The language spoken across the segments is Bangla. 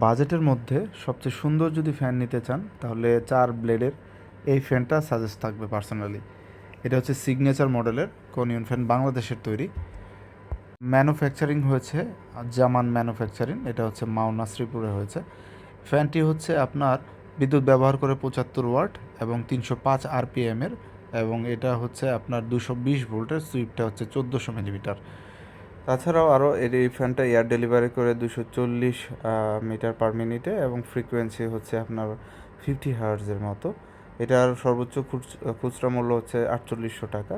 বাজেটের মধ্যে সবচেয়ে সুন্দর যদি ফ্যান নিতে চান তাহলে 4 ব্লেডের এই ফ্যানটা সাজেস্ট থাকবে পার্সোনালি। এটা হচ্ছে সিগনেচার মডেলের কোনিয়ন ফ্যান, বাংলাদেশের তৈরি। ম্যানুফ্যাকচারিং হয়েছে জামান ম্যানুফ্যাকচারিং, এটা হচ্ছে মাওনা শ্রীপুরে হয়েছে। ফ্যানটি হচ্ছে আপনার বিদ্যুৎ ব্যবহার করে 75 ওয়াট এবং 305 আরপিএমের, এবং এটা হচ্ছে আপনার 220 ভোল্টের, সুইপটা হচ্ছে 1400 মিলিমিটার। তাছাড়াও আরও এই ফ্যানটা এয়ার ডেলিভারি করে 240 মিটার পার মিনিটে, এবং ফ্রিকোয়েন্সি হচ্ছে আপনার 50 হার্টজের মতো। এটার সর্বোচ্চ খুচরা মূল্য হচ্ছে 4800 টাকা।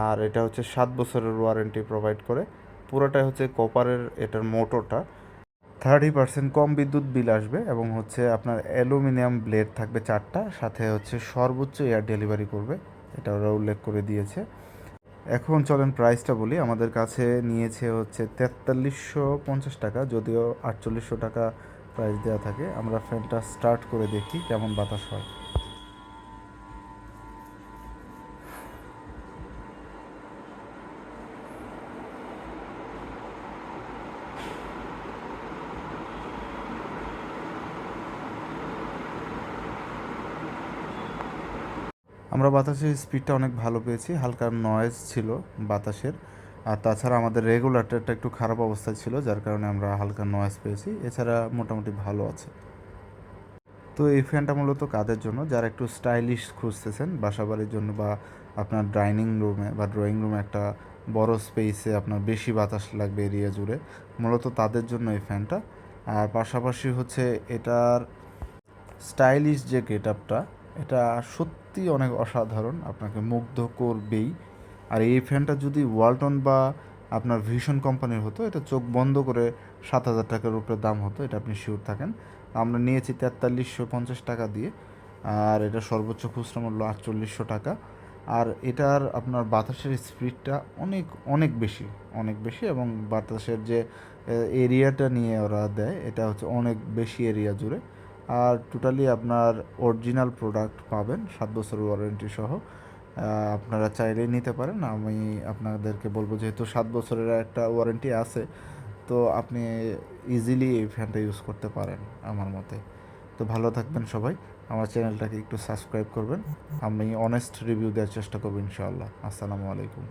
আর এটা হচ্ছে 7 বছরের ওয়ারেন্টি প্রোভাইড করে। পুরোটাই হচ্ছে কপারের, এটার মোটরটা 30% কম বিদ্যুৎ বিল আসবে, এবং হচ্ছে আপনার অ্যালুমিনিয়াম ব্লেড থাকবে 4টা, সাথে হচ্ছে সর্বোচ্চ এয়ার ডেলিভারি করবে, এটা ওরা উল্লেখ করে দিয়েছে। এখন চলেন প্রাইসটা বলি। আমাদের কাছে নিয়েছে হচ্ছে 4350 টাকা, যদিও 4800 টাকা প্রাইস দেওয়া থাকে। আমরা ফ্যানটা স্টার্ট করে দেখি কেমন বাতাস হয়। আমরা বাতাসের স্পিডটা অনেক ভালো পেয়েছি, হালকা নয়েজ ছিল বাতাসের। আর তাছাড়া আমাদের রেগুলেটরটা একটু খারাপ অবস্থায় ছিল, যার কারণে আমরা হালকা নয়েজ পেয়েছি। এছাড়া মোটামুটি ভালো আছে। তো এই ফ্যানটা মূলত কাদের জন্য? যারা একটু স্টাইলিশ খুঁজতেছেন বাসাবাড়ির জন্য, বা আপনার ডাইনিং রুমে বা ড্রয়িং রুমে একটা বড় স্পেসে আপনার বেশি বাতাস লাগবে এরিয়া জুড়ে, মূলত তাদের জন্য এই ফ্যানটা। আর পাশাপাশি হচ্ছে এটার স্টাইলিশ যে গেট আপটা, এটা সত্যি অনেক অসাধারণ, আপনাকে মুগ্ধ করবেই। আর এই ফ্যানটা যদি ওয়ালটন বা আপনার ভিশন কোম্পানির হতো, এটা চোখ বন্ধ করে 7000 টাকার উপরে দাম হতো, এটা আপনি শিওর থাকেন। আমরা নিয়েছি 4350 টাকা দিয়ে। আর এটা সর্বোচ্চ খুচরা মূল্য 4800 টাকা। আর এটার আপনার বাতাসের স্পিডটা অনেক অনেক বেশি, অনেক বেশি, এবং বাতাসের যে এরিয়াটা নিয়ে ওরা দেয়, এটা হচ্ছে অনেক বেশি এরিয়া জুড়ে। আর টোটালি আপনার অরিজিনাল প্রোডাক্ট পাবেন 7 বছর ওয়ারেন্টি সহ। আপনারা চাইলেই নিতে পারেন। আমি আপনাদেরকে বলবো, যেহেতু 7 বছরের একটা ওয়ারেন্টি আছে, তো আপনি ইজিলি এই ফ্যানটা ইউজ করতে পারেন আমার মতে। তো ভালো থাকবেন সবাই। আমার চ্যানেলটাকে একটু সাবস্ক্রাইব করবেন। আমি অনেস্ট রিভিউ দেওয়ার চেষ্টা করবো ইনশাআল্লাহ। আসসালামু আলাইকুম।